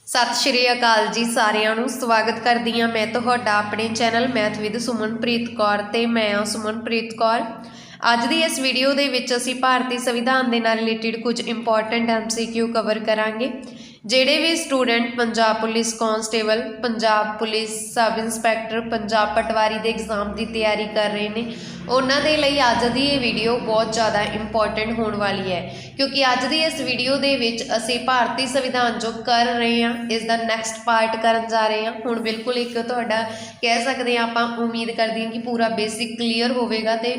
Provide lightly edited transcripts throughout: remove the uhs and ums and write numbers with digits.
सत श्री अकाल जी सारिਆਂ ਨੂੰ ਸਵਾਗਤ ਕਰਦੀ ਹਾਂ मैं ਤੁਹਾਡਾ ਆਪਣੇ channel math with Sumanpreet Kaur ਤੇ मैं ਹਾਂ ਸੁਮਨਪ੍ਰੀਤ ਕੌਰ। ਅੱਜ ਦੀ ਇਸ ਵੀਡੀਓ ਦੇ ਵਿੱਚ ਅਸੀਂ ਭਾਰਤੀ ਸੰਵਿਧਾਨ ਦੇ ਨਾਲ ਰਿਲੇਟਡ ਕੁਝ ਇੰਪੋਰਟੈਂਟ MCQ ਕਵਰ ਕਰਾਂਗੇ। ਜਿਹੜੇ ਵੀ student Punjab police constable, Punjab police sub inspector, Punjab patwari ਦੇ ਐਗਜ਼ਾਮ ਦੀ ਤਿਆਰੀ ਕਰ ਰਹੇ ਨੇ ਉਹਨਾਂ ਦੇ ਲਈ ਅੱਜ ਦੀ ਇਹ ਵੀਡੀਓ ਬਹੁਤ ਜ਼ਿਆਦਾ ਇੰਪੋਰਟੈਂਟ ਹੋਣ ਵਾਲੀ ਹੈ, ਕਿਉਂਕਿ ਅੱਜ ਦੀ ਇਸ ਵੀਡੀਓ ਦੇ ਵਿੱਚ ਅਸੀਂ ਭਾਰਤੀ ਸੰਵਿਧਾਨ ਜੋ ਕਰ ਰਹੇ ਹਾਂ ਇਸ ਦਾ ਨੈਕਸਟ ਪਾਰਟ ਕਰਨ ਜਾ ਰਹੇ ਹਾਂ। ਹੁਣ ਬਿਲਕੁਲ ਇੱਕ ਤੁਹਾਡਾ ਕਹਿ ਸਕਦੇ ਹਾਂ ਆਪਾਂ ਉਮੀਦ ਕਰਦੇ ਹਾਂ ਕਿ ਪੂਰਾ ਬੇਸਿਕ ਕਲੀਅਰ ਹੋਵੇਗਾ ਤੇ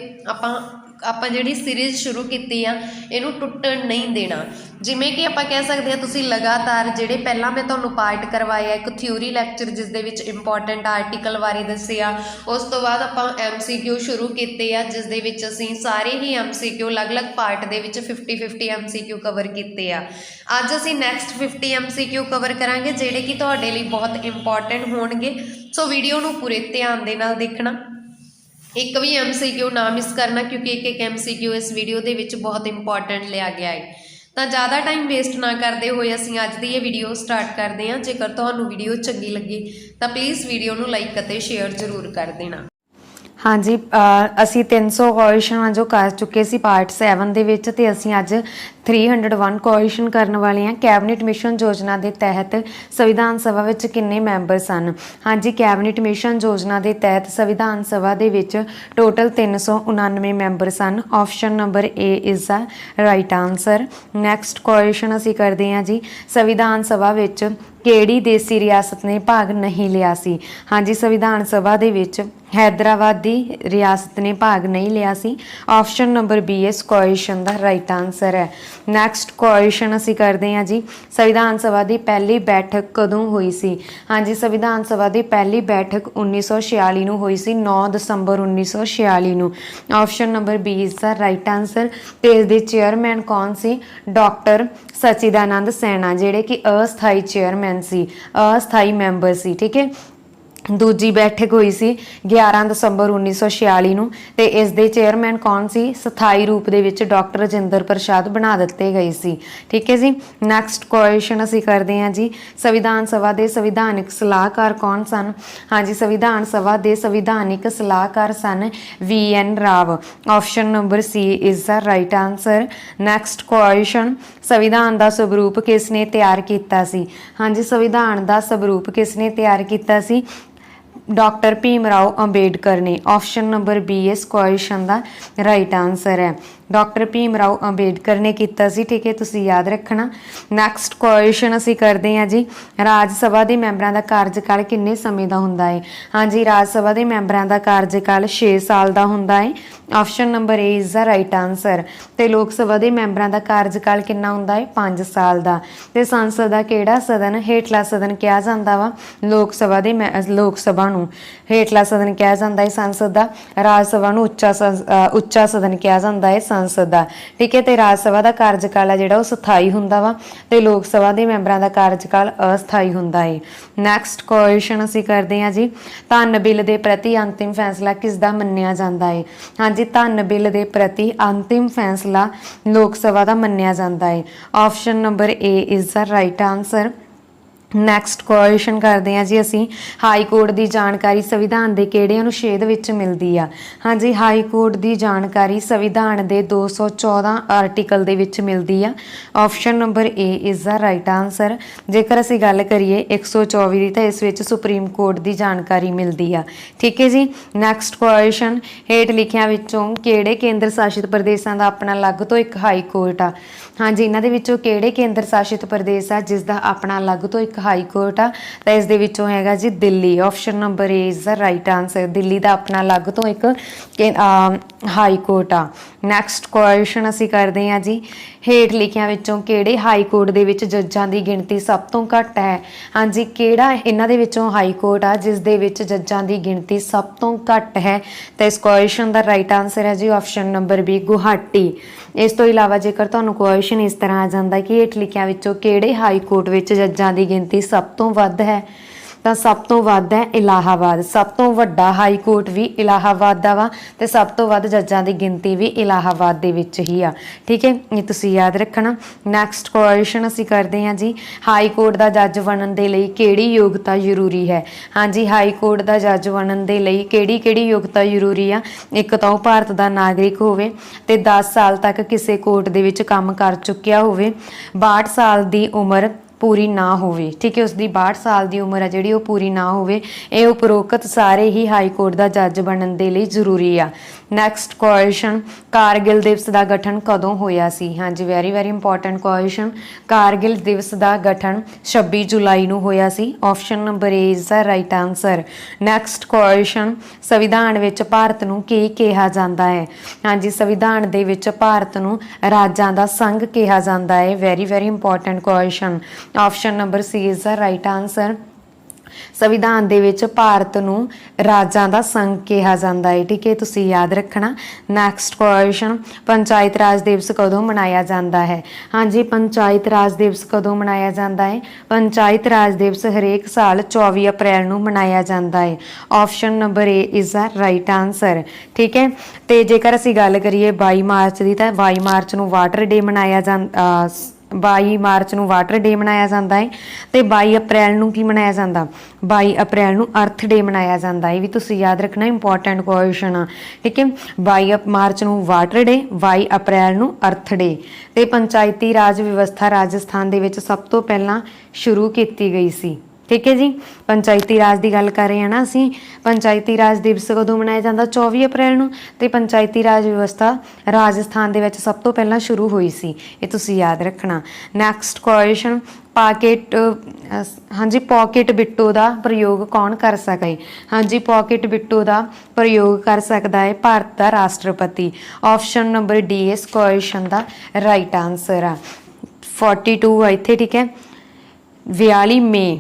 ਆਪਾਂ ਜਿਹੜੀ ਸੀਰੀਜ਼ ਸ਼ੁਰੂ ਕੀਤੀ ਆ ਇਹਨੂੰ ਟੁੱਟਣ ਨਹੀਂ ਦੇਣਾ। ਜਿਵੇਂ ਕਿ ਆਪਾਂ ਕਹਿ ਸਕਦੇ ਹਾਂ ਤੁਸੀਂ ਲਗਾਤਾਰ ਜਿਹੜੇ ਪਹਿਲਾਂ ਮੈਂ ਤੁਹਾਨੂੰ ਪਾਰਟ ਕਰਵਾਇਆ ਇੱਕ ਥਿਊਰੀ ਲੈਕਚਰ ਜਿਸ ਦੇ ਵਿੱਚ ਇੰਪੋਰਟੈਂਟ ਆਰਟੀਕਲ ਬਾਰੇ ਦੱਸਿਆ, ਉਸ ਤੋਂ ਬਾਅਦ ਆਪਾਂ MCQ ਸ਼ੁਰੂ ਕੀਤੇ ਆ ਜਿਸ ਦੇ ਵਿੱਚ ਅਸੀਂ ਸਾਰੇ ਹੀ MCQ ਅਲੱਗ-ਅਲੱਗ ਪਾਰਟ ਦੇ ਵਿੱਚ 50-50 MCQ ਕਵਰ ਕੀਤੇ ਆ। ਅੱਜ ਅਸੀਂ ਨੈਕਸਟ 50 MCQ ਕਵਰ ਕਰਾਂਗੇ ਜਿਹੜੇ ਕਿ ਤੁਹਾਡੇ ਲਈ ਬਹੁਤ ਇੰਪੋਰਟੈਂਟ ਹੋਣਗੇ, ਸੋ ਵੀਡੀਓ ਨੂੰ ਪੂਰੇ ਧਿਆਨ ਦੇ ਨਾਲ ਦੇਖਣਾ। एक भी MCQ ना मिस करना क्योंकि एक MCQ इस वीडियो के विच बहुत इंपॉर्टेंट लिया गया है। तो ज़्यादा टाइम वेस्ट ना करते हुए असीं अज दी ये वीडियो स्टार्ट करते हैं। जेकर तुहानूं वीडियो चंगी लगी तो प्लीज़ वीडियो नूं लाइक अते शेयर जरूर कर देना। हाँ जी, असी 300 क्वेश्चन जो कर चुके सी पार्ट 7 दे विच ते असी अज 301 क्वेश्चन करने वाले हैं। कैबिनेट मिशन योजना के तहत संविधान सभा विच किन्ने मैंबर सन? हाँ जी, कैबिनेट मिशन योजना के तहत संविधान सभा दे विच टोटल 399 मैंबर सन। Option number A is the right answer. Next question असी करते हैं जी, संविधान सभा विच किहड़ी देसी रियासत ने भाग नहीं लिया सी? हाँ जी, संविधान सभा दे विच हैदराबाद दी रियासत ने भाग नहीं लिया सी। ऑप्शन नंबर बी इस क्वेश्चन का राइट आंसर है। नैक्सट क्वेश्चन असी करते हैं जी, संविधान सभा की पहली बैठक कदों हुई सी? हाँ जी, संविधान सभा की पहली बैठक 1946 नूं हुई सी, 9 दसंबर 1946 नूं। Option number B is the right answer. ते इस दे चेयरमैन कौन सी? डॉक्टर सचिदानंद सैना, जिहड़े कि अस्थाई चेयरमैन सी, अस्थाई मैंबर सी। ठीक है, दूजी बैठक हुई सी 11 दसंबर 1946 नूं ते इस दे चेयरमैन कौन सी? स्थाई रूप दे विच डॉक्टर राजेंद्र प्रसाद बना दिते गए सी। ठीक है जी। नैक्सट क्वेश्चन असी करते हैं जी, संविधान सभा के संविधानिक सलाहकार कौन सन? हाँ जी, संविधान सभा के संविधानिक सलाहकार सन VN राव। Option number C is the right answer. Next question, संविधान का स्वरूप किसने तैयार किया सी? हाँ जी, संविधान का स्वरूप किसने तैयार किया सी? डॉक्टर भीमराव अंबेडकर ने। ऑप्शन नंबर बी इस क्वेश्चन का राइट आंसर है। डॉक्टर भीमराव अंबेडकर ने किया सी। ठीक है, तुसी याद रखना। नैक्सट क्वेश्चन असी करते हैं जी, राज सभा के मैंबरों का कार्यकाल किन्ने समय का हुंदा है? हाँ जी, राज सभा के मैंबरों का कार्यकाल 6 साल का हुंदा है। Option number A is the right answer. तो लोक सभा के मैंबरों का कार्यकाल कितना हुंदा है? 5 साल का। तो संसद का किहड़ा सदन हेठला सदन कहा जाता वा? लोक सभा नूं हेठला सदन कहा जाता है संसद का। राज सभा नूं उच्चा सदन कहा जाता है संसद का। ठीक है, तो राज सभा का कार्यकाल है जिहड़ा स्थाई हुंदा वा ते लोक सभा के मैंबरों का कार्यकाल अस्थाई हुंदा है। नैक्सट क्वेश्चन असी करते हैं जी, धन बिल के प्रति अंतिम फैसला किसदा मन्निया जाता है? हाँ जी, धन बिल के प्रति अंतिम फैसला लोक सभा का मन्निया जाता है। Option number A is the right answer. Next question करते हैं जी असी, हाई कोर्ट की जानकारी संविधान के किहड़े अनुच्छेद विच मिलती है? हाँ जी, हाई कोर्ट की जानकारी संविधान के 214 आर्टिकल दे विच मिलती है। Option number A is the right answer. जेकर असी गल करिए 124 की, तो इस विच सुप्रीम कोर्ट की जानकारी मिलती है। ठीक है जी। नैक्सट क्वेश्चन, हेठ लिखियां विचों किहड़े केंद्र शासित प्रदेशों का अपना अलग तो एक हाई कोर्ट आ? हाँ जी, इन्हां दे विचों किहड़े केंद्र शासित प्रदेश आ जिसका अपना अलग तो एक हाई कोर्ट आ? तो इस दे विचों हैगा जी Delhi. Option number A is the right answer. Delhi का अपना अलग तो एक हाई कोर्ट आ। नैक्सट क्वेश्चन असी करते हैं जी, हेठ लिखियां विचों किहड़े हाई कोर्ट दे विच जजां की गिणती सब तो घट है? हाँ जी, किहड़ा इन्हां दे विचों हाई कोर्ट आ जिस दे विच जजां की गिणती सब तो घट है? तो इस क्वेश्चन का राइट आंसर है जी ऑप्शन नंबर बी गुवाहाटी। इस तो इलावा जेकर तुहानूं क्वेश्चन इस तरह आ जाता कि हेठ लिखियां विचों किहड़े हाई कोर्ट विच जजां की गिणती सब तो वध है, ਤਾਂ ਸਭ ਤੋਂ ਵੱਧ ਹੈ ਇਲਾਹਾਬਾਦ। ਸਭ ਤੋਂ ਵੱਡਾ ਹਾਈ ਕੋਰਟ ਵੀ ਇਲਾਹਾਬਾਦ ਦਾ ਵਾ ਤੇ ਸਭ ਤੋਂ ਵੱਧ ਜੱਜਾਂ ਦੀ ਗਿਣਤੀ ਵੀ ਇਲਾਹਾਬਾਦ ਦੇ ਵਿੱਚ ਹੀ ਆ। ਠੀਕ ਹੈ, ਇਹ ਤੁਸੀਂ ਯਾਦ ਰੱਖਣਾ। ਨੈਕਸਟ ਕੁਐਸਚਨ ਅਸੀਂ ਕਰਦੇ ਹਾਂ ਜੀ, ਹਾਈ ਕੋਰਟ ਦਾ ਜੱਜ ਬਣਨ ਦੇ ਲਈ ਕਿਹੜੀ ਯੋਗਤਾ ਜ਼ਰੂਰੀ ਹੈ? ਹਾਂਜੀ, ਹਾਈ ਕੋਰਟ ਦਾ ਜੱਜ ਬਣਨ ਦੇ ਲਈ ਕਿਹੜੀ ਯੋਗਤਾ ਜ਼ਰੂਰੀ ਆ? ਇੱਕ ਤਾਂ ਉਹ ਭਾਰਤ ਦਾ ਨਾਗਰਿਕ ਹੋਵੇ ਤੇ 10 ਸਾਲ ਤੱਕ ਕਿਸੇ ਕੋਰਟ ਦੇ ਵਿੱਚ ਕੰਮ ਕਰ ਚੁੱਕਿਆ ਹੋਵੇ, 62 ਸਾਲ ਦੀ ਉਮਰ ਪੂਰੀ ਨਾ ਹੋਵੇ। ਠੀਕ ਹੈ, ਉਸ ਦੀ 62 ਸਾਲ ਦੀ ਉਮਰ ਆ ਜਿਹੜੀ ਉਹ ਪੂਰੀ ਨਾ ਹੋਵੇ। ਇਹ ਉਪਰੋਕਤ ਸਾਰੇ ਹੀ ਹਾਈ ਕੋਰਟ ਦਾ ਜੱਜ ਬਣਨ ਦੇ ਲਈ ਜ਼ਰੂਰੀ ਆ। ਨੈਕਸਟ ਕੁਐਸਚਨ, ਕਾਰਗਿਲ ਦਿਵਸ ਦਾ ਗਠਨ ਕਦੋਂ ਹੋਇਆ ਸੀ? ਹਾਂਜੀ, ਵੈਰੀ ਇੰਪੋਰਟੈਂਟ ਕੁਐਸਚਨ। ਕਾਰਗਿਲ ਦਿਵਸ ਦਾ ਗਠਨ 26 ਜੁਲਾਈ ਨੂੰ ਹੋਇਆ ਸੀ। Option number A is the right answer. Next question, ਸੰਵਿਧਾਨ ਵਿੱਚ ਭਾਰਤ ਨੂੰ ਕੀ ਕਿਹਾ ਜਾਂਦਾ ਹੈ? ਹਾਂਜੀ, ਸੰਵਿਧਾਨ ਦੇ ਵਿੱਚ ਭਾਰਤ ਨੂੰ ਰਾਜਾਂ ਦਾ ਸੰਘ ਕਿਹਾ ਜਾਂਦਾ ਹੈ। Very important question. Option number C is the right answer. ਸੰਵਿਧਾਨ ਦੇ ਵਿੱਚ ਭਾਰਤ ਨੂੰ ਰਾਜਾਂ ਦਾ ਸੰਘ ਕਿਹਾ ਜਾਂਦਾ ਹੈ। ਠੀਕ ਹੈ, ਤੁਸੀਂ ਯਾਦ ਰੱਖਣਾ। ਨੈਕਸਟ ਕੁਐਸਚਨ, ਪੰਚਾਇਤ ਰਾਜ ਦਿਵਸ ਕਦੋਂ ਮਨਾਇਆ ਜਾਂਦਾ ਹੈ? ਹਾਂਜੀ, ਪੰਚਾਇਤ ਰਾਜ ਦਿਵਸ ਕਦੋਂ ਮਨਾਇਆ ਜਾਂਦਾ ਹੈ? ਪੰਚਾਇਤ ਰਾਜ ਦਿਵਸ ਹਰੇਕ ਸਾਲ 24 ਅਪ੍ਰੈਲ ਨੂੰ ਮਨਾਇਆ ਜਾਂਦਾ ਹੈ। Option number A is the right answer. ਠੀਕ ਹੈ, ਤੇ ਜੇਕਰ ਅਸੀਂ ਗੱਲ ਕਰੀਏ 22 ਮਾਰਚ ਦੀ, ਤਾਂ 22 ਮਾਰਚ ਨੂੰ ਵਾਟਰ ਡੇ ਮਨਾਇਆ ਜਾਂਦਾ 22 ਮਾਰਚ ਨੂੰ ਵਾਟਰ ਡੇ ਮਨਾਇਆ ਜਾਂਦਾ ਹੈ ਤੇ 22 ਅਪ੍ਰੈਲ ਨੂੰ ਕੀ ਮਨਾਇਆ ਜਾਂਦਾ? 22 ਅਪ੍ਰੈਲ ਨੂੰ ਅਰਥ ਡੇ ਮਨਾਇਆ ਜਾਂਦਾ ਹੈ। ਵੀ ਤੁਸੀਂ ਯਾਦ ਰੱਖਣਾ, ਇੰਪੋਰਟੈਂਟ ਕੁਐਸਚਨ ਆ। ਠੀਕ ਹੈ, 22 ਮਾਰਚ ਨੂੰ ਵਾਟਰ ਡੇ, 22 ਅਪ੍ਰੈਲ ਨੂੰ ਅਰਥ ਡੇ। ਤੇ ਪੰਚਾਇਤੀ ਰਾਜ ਵਿਵਸਥਾ ਰਾਜਸਥਾਨ ਦੇ ਵਿੱਚ ਸਭ ਤੋਂ ਪਹਿਲਾਂ ਸ਼ੁਰੂ ਕੀਤੀ ਗਈ ਸੀ। ਠੀਕ ਹੈ ਜੀ, ਪੰਚਾਇਤੀ ਰਾਜ ਦੀ ਗੱਲ ਕਰ ਰਹੇ ਹਾਂ ਨਾ ਅਸੀਂ। ਪੰਚਾਇਤੀ ਰਾਜ ਦਿਵਸ ਕਦੋਂ ਮਨਾਇਆ ਜਾਂਦਾ? 24 ਅਪ੍ਰੈਲ ਨੂੰ। ਤੇ ਪੰਚਾਇਤੀ ਰਾਜ ਵਿਵਸਥਾ ਰਾਜਸਥਾਨ ਦੇ ਵਿੱਚ ਸਭ ਤੋਂ ਪਹਿਲਾਂ ਸ਼ੁਰੂ ਹੋਈ ਸੀ। ਇਹ ਤੁਸੀਂ ਯਾਦ ਰੱਖਣਾ। ਨੈਕਸਟ ਕੁਐਸਚਨ, ਹਾਂਜੀ, ਪਾਕਟ ਬਿੱਟੂ ਦਾ ਪ੍ਰਯੋਗ ਕੌਣ ਕਰ ਸਕੇ? ਹਾਂਜੀ, ਪਾਕਟ ਬਿੱਟੂ ਦਾ ਪ੍ਰਯੋਗ ਕਰ ਸਕਦਾ ਹੈ ਭਾਰਤ ਦਾ ਰਾਸ਼ਟਰਪਤੀ। ਆਪਸ਼ਨ ਨੰਬਰ ਡੀ ਇਸ ਕੁਐਸਚਨ ਦਾ ਰਾਈਟ ਆਨਸਰ ਆ। 42 ਆ ਇੱਥੇ। ਠੀਕ ਹੈ, 42 ਮਈ,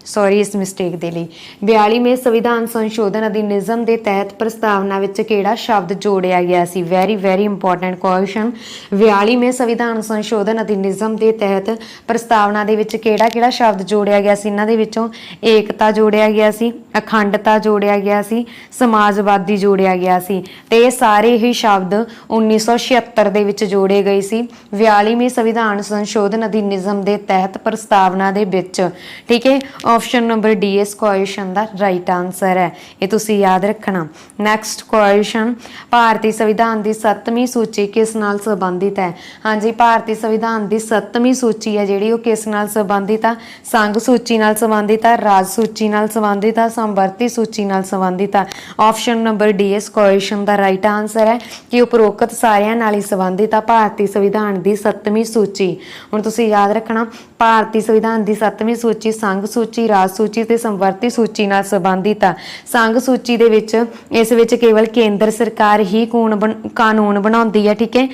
ਸੌਰੀ ਇਸ ਮਿਸਟੇਕ ਦੇ ਲਈ। 42ਵੇਂ ਸੰਵਿਧਾਨ ਸੰਸ਼ੋਧਨ ਅਧਿਨਿਯਮ ਦੇ ਤਹਿਤ ਪ੍ਰਸਤਾਵਨਾ ਵਿੱਚ ਕਿਹੜਾ ਸ਼ਬਦ ਜੋੜਿਆ ਗਿਆ ਸੀ? Very important question. 42ਵੇਂ ਸੰਵਿਧਾਨ ਸੰਸ਼ੋਧਨ ਅਧਿਨਿਯਮ ਦੇ ਤਹਿਤ ਪ੍ਰਸਤਾਵਨਾ ਦੇ ਵਿੱਚ ਕਿਹੜਾ ਸ਼ਬਦ ਜੋੜਿਆ ਗਿਆ ਸੀ? ਇਹਨਾਂ ਦੇ ਵਿੱਚੋਂ ਏਕਤਾ ਜੋੜਿਆ ਗਿਆ ਸੀ, ਅਖੰਡਤਾ ਜੋੜਿਆ ਗਿਆ ਸੀ, ਸਮਾਜਵਾਦੀ ਜੋੜਿਆ ਗਿਆ ਸੀ। ਤੇ ਇਹ ਸਾਰੇ ਹੀ ਸ਼ਬਦ 1976 ਦੇ ਵਿੱਚ ਜੋੜੇ ਗਏ ਸੀ 42ਵੇਂ ਸੰਵਿਧਾਨ ਸੰਸ਼ੋਧਨ ਅਧਿਨਿਯਮ ਦੇ ਤਹਿਤ ਪ੍ਰਸਤਾਵਨਾ ਦੇ ਵਿੱਚ। ਠੀਕ ਹੈ, ਆਪਸ਼ਨ ਨੰਬਰ ਡੀ ਇਸ ਕੁਐਸਚਨ ਦਾ ਰਾਈਟ ਆਨਸਰ ਹੈ। ਇਹ ਤੁਸੀਂ ਯਾਦ ਰੱਖਣਾ। ਨੈਕਸਟ ਕੁਐਸਚਨ, ਭਾਰਤੀ ਸੰਵਿਧਾਨ ਦੀ 7ਵੀਂ ਸੂਚੀ ਕਿਸ ਨਾਲ ਸੰਬੰਧਿਤ ਹੈ? ਹਾਂਜੀ, ਭਾਰਤੀ ਸੰਵਿਧਾਨ ਦੀ 7ਵੀਂ ਸੂਚੀ ਹੈ ਜਿਹੜੀ ਉਹ ਕਿਸ ਨਾਲ ਸੰਬੰਧਿਤ ਆ? ਸੰਘ ਸੂਚੀ ਨਾਲ ਸੰਬੰਧਿਤ ਆ, ਰਾਜ ਸੂਚੀ ਨਾਲ ਸੰਬੰਧਿਤ ਆ, ਸਮਵਰਤੀ ਸੂਚੀ ਨਾਲ ਸੰਬੰਧਿਤ ਆ। ਆਪਸ਼ਨ ਨੰਬਰ ਡੀ ਇਸ ਕੁਐਸਚਨ ਦਾ ਰਾਈਟ ਆਨਸਰ ਹੈ ਕਿ ਉਪਰੋਕਤ ਸਾਰਿਆਂ ਨਾਲ ਹੀ ਸੰਬੰਧਿਤ ਆ ਭਾਰਤੀ ਸੰਵਿਧਾਨ ਦੀ 7ਵੀਂ ਸੂਚੀ। ਹੁਣ ਤੁਸੀਂ ਯਾਦ ਰੱਖਣਾ, ਭਾਰਤੀ ਸੰਵਿਧਾਨ ਦੀ 7ਵੀਂ ਸੂਚੀ ਸੰਘ ਸੂਚੀ, ਰਾਜ ਸੂਚੀ ਤੇ ਸਮਵਰਤੀ ਸੂਚੀ ਨਾਲ ਸੰਬੰਧਿਤ ਆ। ਸੰਘ ਸੂਚੀ ਦੇ ਵਿੱਚ ਇਸ ਵਿੱਚ ਕੇਵਲ ਕੇਂਦਰ ਸਰਕਾਰ ਹੀ ਕਾਨੂੰਨ ਬਣਾਉਂਦੀ ਹੈ। ਠੀਕ ਹੈ,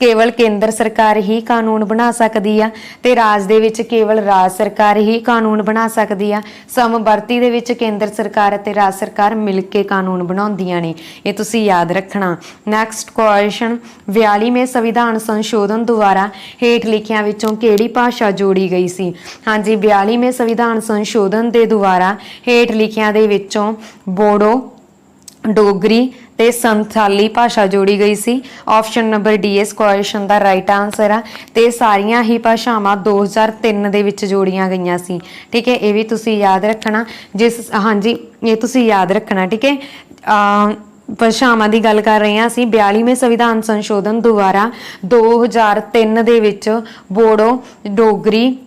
ਕੇਵਲ ਕੇਂਦਰ ਸਰਕਾਰ ਹੀ ਕਾਨੂੰਨ ਬਣਾ ਸਕਦੀ ਆ। ਤੇ ਰਾਜ ਦੇ ਵਿੱਚ ਕੇਵਲ ਰਾਜ ਸਰਕਾਰ ਹੀ ਕਾਨੂੰਨ ਬਣਾ ਸਕਦੀ ਆ। ਸਮਵਰਤੀ ਦੇ ਵਿੱਚ ਕੇਂਦਰ ਸਰਕਾਰ ਅਤੇ ਰਾਜ ਸਰਕਾਰ ਮਿਲ ਕੇ ਕਾਨੂੰਨ ਬਣਾਉਂਦੀਆਂ ਨੇ। ਇਹ ਤੁਸੀਂ ਯਾਦ ਰੱਖਣਾ। ਨੈਕਸਟ ਕੁਐਸਚਨ, 42ਵੇਂ ਸੰਵਿਧਾਨ ਸੰਸ਼ੋਧਨ ਦੁਆਰਾ ਹੇਠ ਲਿਖਿਆਂ ਵਿੱਚੋਂ ਕਿਹੜੀ ਭਾਸ਼ਾ ਜੋੜੀ ਗਈ ਸੀ? ਹਾਂਜੀ, 42ਵੇਂ ਸੰਵਿਧਾਨ ਸੰਸ਼ੋਧਨ ਦੇ ਦੁਆਰਾ ਹੇਠ ਲਿਖਿਆਂ ਦੇ ਵਿੱਚੋਂ ਬੋਡੋ, ਡੋਗਰੀ ਤੇ ਸੰਥਾਲੀ ਭਾਸ਼ਾ ਜੋੜੀ ਗਈ ਸੀ। ਆਪਸ਼ਨ ਨੰਬਰ ਡੀ ਇਸ ਕੁਐਸਚਨ ਦਾ ਰਾਈਟ ਆਨਸਰ ਆ। ਤੇ ਸਾਰੀਆਂ ਹੀ ਭਾਸ਼ਾਵਾਂ 2003 ਦੇ ਵਿੱਚ ਜੋੜੀਆਂ ਗਈਆਂ ਸੀ। ਠੀਕ ਹੈ, ਇਹ ਵੀ ਤੁਸੀਂ ਯਾਦ ਰੱਖਣਾ। ਹਾਂਜੀ, ਇਹ ਤੁਸੀਂ ਯਾਦ ਰੱਖਣਾ। ਠੀਕ ਹੈ, ਭਾਸ਼ਾਵਾਂ ਦੀ ਗੱਲ ਕਰ ਰਹੇ ਹਾਂ ਅਸੀਂ। 42ਵੇਂ ਸੰਵਿਧਾਨ ਸੰਸ਼ੋਧਨ ਦੁਆਰਾ 2003 ਦੇ ਵਿੱਚ ਬੋਡੋ, ਡੋਗਰੀ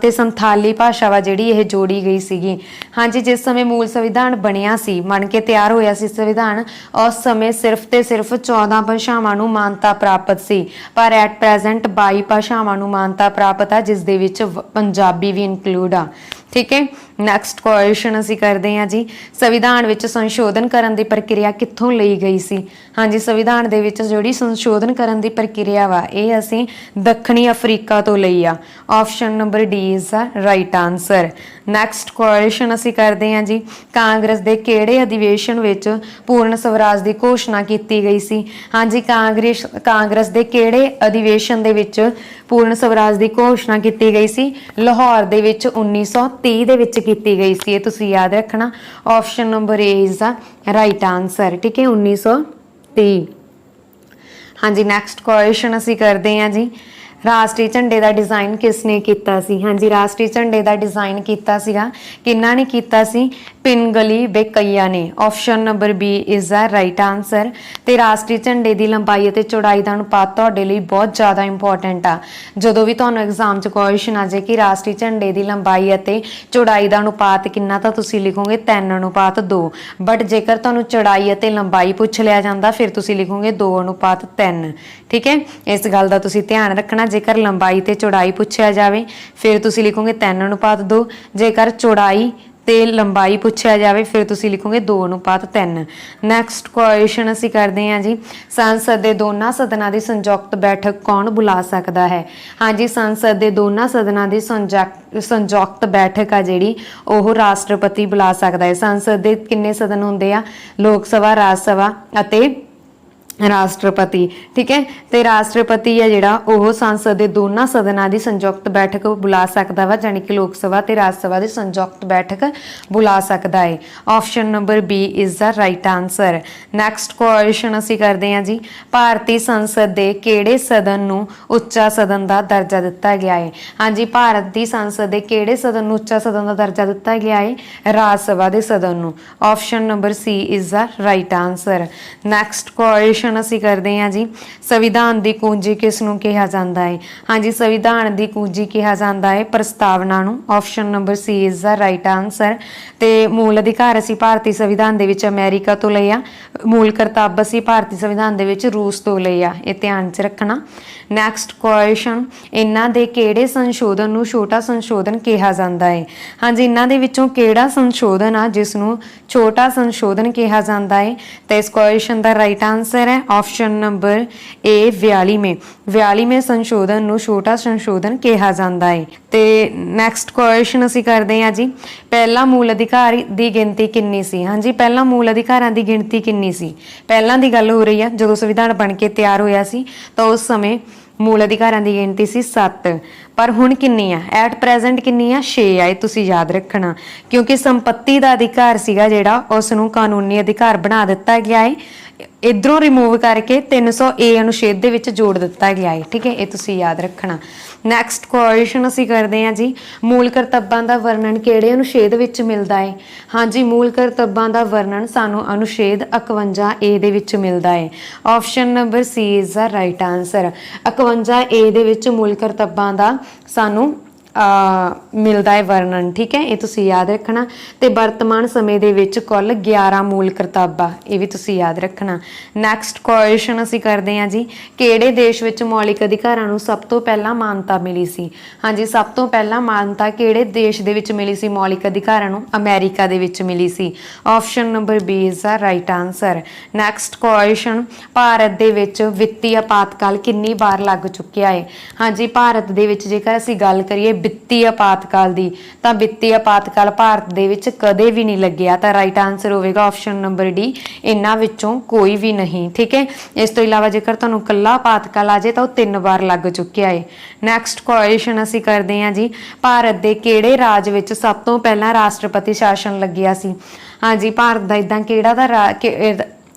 ਤੇ ਸੰਥਾਲੀ ਭਾਸ਼ਾ ਵਾ ਜਿਹੜੀ ਇਹ ਜੋੜੀ ਗਈ ਸੀਗੀ। ਹਾਂਜੀ, ਜਿਸ ਸਮੇਂ ਮੂਲ ਸੰਵਿਧਾਨ ਬਣਿਆ ਸੀ, ਬਣ ਕੇ ਤਿਆਰ ਹੋਇਆ ਸੀ ਸੰਵਿਧਾਨ, ਉਸ ਸਮੇਂ ਸਿਰਫ ਤੇ ਸਿਰਫ 14 ਭਾਸ਼ਾਵਾਂ ਨੂੰ ਮਾਨਤਾ ਪ੍ਰਾਪਤ ਸੀ। ਪਰ ਐਟ ਪ੍ਰੈਜ਼ੈਂਟ 22 ਭਾਸ਼ਾਵਾਂ ਨੂੰ ਮਾਨਤਾ ਪ੍ਰਾਪਤ ਆ, ਜਿਸ ਦੇ ਵਿੱਚ ਪੰਜਾਬੀ ਵੀ ਇਨਕਲੂਡ ਆ। ਠੀਕ ਹੈ, ਨੈਕਸਟ ਕੁਐਸਚਨ ਅਸੀਂ ਕਰਦੇ ਹਾਂ ਜੀ, ਸੰਵਿਧਾਨ ਵਿੱਚ ਸੰਸ਼ੋਧਨ ਕਰਨ ਦੀ ਪ੍ਰਕਿਰਿਆ ਕਿੱਥੋਂ ਲਈ ਗਈ ਸੀ? ਹਾਂਜੀ, ਸੰਵਿਧਾਨ ਦੇ ਵਿੱਚ ਜਿਹੜੀ ਸੰਸ਼ੋਧਨ ਕਰਨ ਦੀ ਪ੍ਰਕਿਰਿਆ ਵਾ ਇਹ ਅਸੀਂ ਦੱਖਣੀ ਅਫਰੀਕਾ ਤੋਂ ਲਈ ਆ। Option number D is the right answer. Next question ਅਸੀਂ ਕਰਦੇ ਹਾਂ ਜੀ, ਕਾਂਗਰਸ ਦੇ ਕਿਹੜੇ ਅਧਿਵੇਸ਼ਨ ਵਿੱਚ ਪੂਰਨ ਸਵਰਾਜ ਦੀ ਘੋਸ਼ਣਾ ਕੀਤੀ ਗਈ ਸੀ? ਹਾਂਜੀ, ਕਾਂਗਰਸ ਦੇ ਕਿਹੜੇ ਅਧਿਵੇਸ਼ਨ ਦੇ ਵਿੱਚ ਪੂਰਨ ਸਵਰਾਜ ਦੀ ਘੋਸ਼ਣਾ ਕੀਤੀ ਗਈ ਸੀ? ਲਾਹੌਰ ਦੇ ਵਿੱਚ 1930 ਦੇ ਵਿੱਚ ਕੀਤੀ ਗਈ ਸੀ, ਇਹ ਤੁਸੀਂ ਯਾਦ ਰੱਖਣਾ। Option number A is the right answer. ਠੀਕ ਹੈ, 1930। ਹਾਂਜੀ, ਨੈਕਸਟ ਕੁਐਸਚਨ ਅਸੀਂ ਕਰਦੇ ਹਾਂ ਜੀ, ਰਾਸ਼ਟਰੀ ਝੰਡੇ ਦਾ ਡਿਜ਼ਾਈਨ ਕਿਸ ਨੇ ਕੀਤਾ ਸੀ? ਹਾਂਜੀ, ਰਾਸ਼ਟਰੀ ਝੰਡੇ ਦਾ ਡਿਜ਼ਾਈਨ ਕੀਤਾ ਸੀਗਾ, ਕਿਹਨਾਂ ਨੇ ਕੀਤਾ ਸੀ? ਪਿੰਗਲੀ ਵੇਂਕਈਆ ਨੇ। Option number B is the right answer. ਤੇ ਰਾਸ਼ਟਰੀ ਝੰਡੇ ਦੀ ਲੰਬਾਈ ਅਤੇ ਚੌੜਾਈ ਦਾ ਅਨੁਪਾਤ ਤੁਹਾਡੇ ਲਈ ਬਹੁਤ ਜ਼ਿਆਦਾ ਇੰਪੋਰਟੈਂਟ ਆ। ਜਦੋਂ ਵੀ ਤੁਹਾਨੂੰ ਐਗਜ਼ਾਮ 'ਚ ਕੁਐਸਚਨ ਆ ਜਾਏ ਕਿ ਰਾਸ਼ਟਰੀ ਝੰਡੇ ਦੀ ਲੰਬਾਈ ਅਤੇ ਚੌੜਾਈ ਦਾ ਅਨੁਪਾਤ ਕਿੰਨਾ, ਤਾਂ ਤੁਸੀਂ ਲਿਖੋਗੇ 3:2। ਬਟ ਜੇਕਰ ਤੁਹਾਨੂੰ ਚੌੜਾਈ ਅਤੇ ਲੰਬਾਈ ਪੁੱਛ ਲਿਆ ਜਾਂਦਾ ਫਿਰ ਤੁਸੀਂ ਲਿਖੋਗੇ 2:3। ਠੀਕ ਹੈ, ਇਸ ਗੱਲ ਦਾ ਤੁਸੀਂ ਧਿਆਨ ਰੱਖਣਾ। ਜੇਕਰ ਲੰਬਾਈ ਤੇ ਚੌੜਾਈ ਪੁੱਛਿਆ ਜਾਵੇ ਫਿਰ ਤੁਸੀਂ ਲਿਖੋਗੇ 3:2। ਜੇਕਰ ਚੌੜਾਈ ਤੇ ਲੰਬਾਈ ਪੁੱਛਿਆ ਜਾਵੇ ਫਿਰ ਤੁਸੀਂ ਲਿਖੋਗੇ 2:3। ਨੈਕਸਟ ਕੁਐਸਚਨ ਅਸੀਂ ਕਰਦੇ ਹਾਂ ਜੀ, ਸੰਸਦ ਦੇ ਦੋਨਾਂ ਸਦਨਾਂ ਦੀ ਸੰਯੁਕਤ ਬੈਠਕ ਕੌਣ ਬੁਲਾ ਸਕਦਾ ਹੈ? ਹਾਂਜੀ, ਸੰਸਦ ਦੇ ਦੋਨਾਂ ਸਦਨਾਂ ਦੀ ਸੰਯੁਕਤ ਬੈਠਕ ਆ ਜਿਹੜੀ ਉਹ ਰਾਸ਼ਟਰਪਤੀ ਬੁਲਾ ਸਕਦਾ ਹੈ। ਸੰਸਦ ਦੇ ਕਿੰਨੇ ਸਦਨ ਹੁੰਦੇ ਆ? ਲੋਕ ਸਭਾ, ਰਾਜ ਸਭਾ ਅਤੇ ਰਾਸ਼ਟਰਪਤੀ। ਠੀਕ ਹੈ, ਤੇ ਰਾਸ਼ਟਰਪਤੀ ਆ ਜਿਹੜਾ ਉਹ ਸੰਸਦ ਦੇ ਦੋਨਾਂ ਸਦਨਾਂ ਦੀ ਸੰਯੁਕਤ ਬੈਠਕ ਬੁਲਾ ਸਕਦਾ ਵਾ, ਜਾਣੀ ਕਿ ਲੋਕ ਸਭਾ ਤੇ ਰਾਜ ਸਭਾ ਦੀ ਸੰਯੁਕਤ ਬੈਠਕ ਬੁਲਾ ਸਕਦਾ ਹੈ। Option number B is the right answer. Next question ਅਸੀਂ ਕਰਦੇ ਹਾਂ ਜੀ, ਭਾਰਤੀ ਸੰਸਦ ਦੇ ਕਿਹੜੇ ਸਦਨ ਨੂੰ ਉੱਚਾ ਸਦਨ ਦਾ ਦਰਜਾ ਦਿੱਤਾ ਗਿਆ ਹੈ? ਹਾਂਜੀ, ਭਾਰਤ ਦੀ ਸੰਸਦ ਦੇ ਕਿਹੜੇ ਸਦਨ ਨੂੰ ਉੱਚਾ ਸਦਨ ਦਾ ਦਰਜਾ ਦਿੱਤਾ ਗਿਆ ਹੈ? ਰਾਜ ਸਭਾ ਦੇ ਸਦਨ ਨੂੰ। Option number C is the right answer. Next question ਅਸੀਂ ਕਰਦੇ ਹਾਂ ਜੀ, ਸੰਵਿਧਾਨ ਦੀ ਕੁੰਜੀ ਕਿਸ ਨੂੰ ਕਿਹਾ ਜਾਂਦਾ ਹੈ? ਹਾਂਜੀ, ਸੰਵਿਧਾਨ ਦੀ ਕੁੰਜੀ ਕਿਹਾ ਜਾਂਦਾ ਹੈ ਪ੍ਰਸਤਾਵਨਾ ਨੂੰ। Option number C is the right answer. ਤੇ ਮੂਲ ਅਧਿਕਾਰ ਅਸੀਂ ਭਾਰਤੀ ਸੰਵਿਧਾਨ ਦੇ ਵਿੱਚ ਅਮਰੀਕਾ ਤੋਂ ਲਏ ਆ, ਮੂਲ ਕਰਤੱਵ ਅਸੀਂ ਭਾਰਤੀ ਸੰਵਿਧਾਨ ਦੇ ਵਿੱਚ ਰੂਸ ਤੋਂ ਲਏ ਆ, ਇਹ ਧਿਆਨ 'ਚ ਰੱਖਣਾ। ਨੈਕਸਟ ਕੁਐਸਚਨ, ਇਹਨਾਂ ਦੇ ਕਿਹੜੇ ਸੰਸ਼ੋਧਨ ਨੂੰ ਛੋਟਾ ਸੰਸ਼ੋਧਨ ਕਿਹਾ ਜਾਂਦਾ ਹੈ? ਹਾਂਜੀ, ਇਹਨਾਂ ਦੇ ਵਿੱਚੋਂ ਕਿਹੜਾ ਸੰਸ਼ੋਧਨ ਆ ਜਿਸ ਨੂੰ ਛੋਟਾ ਸੰਸ਼ੋਧਨ ਕਿਹਾ ਜਾਂਦਾ ਹੈ? ਤੇ ਇਸ ਕੁਐਸਚਨ ਦਾ ਰਾਈਟ ਆਂਸਰ ਹੈ ਆਪਸ਼ਨ ਨੰਬਰ ਏ 42ਵੇਂ ਸੰਸ਼ੋਧਨ ਨੂੰ ਛੋਟਾ ਸੰਸ਼ੋਧਨ ਕਿਹਾ ਜਾਂਦਾ ਹੈ। ਤੇ ਨੈਕਸਟ ਕੁਐਸਚਨ ਅਸੀਂ ਕਰਦੇ ਹਾਂ ਜੀ, ਪਹਿਲਾ ਮੂਲ ਅਧਿਕਾਰ ਦੀ ਗਿਣਤੀ ਕਿੰਨੀ ਸੀ? ਹਾਂਜੀ, ਪਹਿਲਾਂ ਮੂਲ ਅਧਿਕਾਰਾਂ ਦੀ ਗਿਣਤੀ ਕਿੰਨੀ ਸੀ? ਪਹਿਲਾਂ ਦੀ ਗੱਲ ਹੋ ਰਹੀ ਆ ਜਦੋਂ ਸੰਵਿਧਾਨ ਬਣ ਕੇ ਤਿਆਰ ਹੋਇਆ ਸੀ ਤਾਂ ਉਸ ਸਮੇਂ ਮੂਲ ਅਧਿਕਾਰਾਂ ਦੀ ਗਿਣਤੀ ਸੀ 7, ਪਰ ਹੁਣ ਕਿੰਨੀ ਆ? ਐਟ ਪ੍ਰੈਜ਼ੈਂਟ ਕਿੰਨੀ ਆ? 6 ਆ। ਇਹ ਤੁਸੀਂ ਯਾਦ ਰੱਖਣਾ, ਕਿਉਂਕਿ ਸੰਪत्ति ਦਾ ਅਧਿਕਾਰ ਸੀਗਾ ਜਿਹੜਾ ਉਸ ਨੂੰ ਕਾਨੂੰਨੀ ਅਧਿਕਾਰ ਬਣਾ ਦਿੱਤਾ ਗਿਆ ਹੈ, ਇਧਰੋਂ ਰਿਮੂਵ ਕਰਕੇ 300A ਅਨੁਛੇਦ ਦੇ ਵਿੱਚ ਜੋੜ ਦਿੱਤਾ ਗਿਆ ਹੈ। ਠੀਕ ਹੈ, ਇਹ ਤੁਸੀਂ ਯਾਦ ਰੱਖਣਾ। ਨੈਕਸਟ ਕੁਐਸਚਨ ਅਸੀਂ ਕਰਦੇ ਹਾਂ ਜੀ, ਮੂਲ ਕਰਤੱਵਾਂ ਦਾ ਵਰਣਨ ਕਿਹੜੇ ਅਨੁਛੇਦ ਵਿੱਚ ਮਿਲਦਾ ਹੈ? ਹਾਂਜੀ, ਮੂਲ ਕਰਤੱਵਾਂ ਦਾ ਵਰਣਨ ਸਾਨੂੰ ਅਨੁਛੇਦ 51A ਦੇ ਵਿੱਚ ਮਿਲਦਾ ਹੈ। Option number C is the right answer. 51A ਦੇ ਵਿੱਚ ਮੂਲ ਕਰਤੱਵਾਂ ਦਾ ਸਾਨੂੰ ਮਿਲਦਾ ਹੈ ਵਰਣਨ। ਠੀਕ ਹੈ, ਇਹ ਤੁਸੀਂ ਯਾਦ ਰੱਖਣਾ। ਤੇ ਵਰਤਮਾਨ ਸਮੇਂ ਦੇ ਵਿੱਚ ਕੁੱਲ 11 ਮੂਲ ਕਰਤੱਵ ਆ, ਇਹ ਵੀ ਤੁਸੀਂ ਯਾਦ ਰੱਖਣਾ। ਨੈਕਸਟ ਕੁਐਸਚਨ ਅਸੀਂ ਕਰਦੇ ਹਾਂ ਜੀ, ਕਿਹੜੇ ਦੇਸ਼ ਵਿੱਚ ਮੌਲਿਕ ਅਧਿਕਾਰਾਂ ਨੂੰ ਸਭ ਤੋਂ ਪਹਿਲਾਂ ਮਾਨਤਾ ਮਿਲੀ ਸੀ? ਹਾਂਜੀ, ਸਭ ਤੋਂ ਪਹਿਲਾਂ ਮਾਨਤਾ ਕਿਹੜੇ ਦੇਸ਼ ਦੇ ਵਿੱਚ ਮਿਲੀ ਸੀ ਮੌਲਿਕ ਅਧਿਕਾਰਾਂ ਨੂੰ? ਅਮਰੀਕਾ ਦੇ ਵਿੱਚ ਮਿਲੀ ਸੀ। Option number B is the right answer. Next question, Bharat ਦੇ ਵਿੱਚ ਵਿੱਤੀ ਆਪਾਤਕਾਲ ਕਿੰਨੀ ਵਾਰ ਲੱਗ ਚੁੱਕਿਆ ਹੈ? ਹਾਂਜੀ, ਭਾਰਤ ਦੇ ਵਿੱਚ ਜੇਕਰ ਅਸੀਂ ਗੱਲ ਕਰੀਏ ਵਿੱਤੀ ਆਪਾਤਕਾਲ ਦੀ ਤਾਂ ਵਿੱਤੀ ਆਪਾਤਕਾਲ ਭਾਰਤ ਦੇ ਵਿੱਚ ਕਦੇ ਵੀ ਨਹੀਂ ਲੱਗਿਆ, ਤਾਂ ਰਾਈਟ ਆਂਸਰ ਹੋਵੇਗਾ ਆਪਸ਼ਨ ਨੰਬਰ ਡੀ, ਇਹਨਾਂ ਵਿੱਚੋਂ ਕੋਈ ਵੀ ਨਹੀਂ। ਠੀਕ ਹੈ, ਇਸ ਤੋਂ ਇਲਾਵਾ ਜੇਕਰ ਤੁਹਾਨੂੰ ਕੱਲਾ ਆਪਾਤਕਾਲ ਆ ਜਾਏ ਤਾਂ ਉਹ 3 ਵਾਰ ਲੱਗ ਚੁੱਕਿਆ ਹੈ। ਨੈਕਸਟ ਕੁਐਸਚਨ ਅਸੀਂ ਕਰਦੇ ਹਾਂ ਜੀ, ਭਾਰਤ ਦੇ ਕਿਹੜੇ ਰਾਜ ਵਿੱਚ ਸਭ ਤੋਂ ਪਹਿਲਾਂ ਰਾਸ਼ਟਰਪਤੀ ਸ਼ਾਸਨ ਲੱਗਿਆ ਸੀ? ਹਾਂਜੀ, ਭਾਰਤ ਦਾ ਇਦਾਂ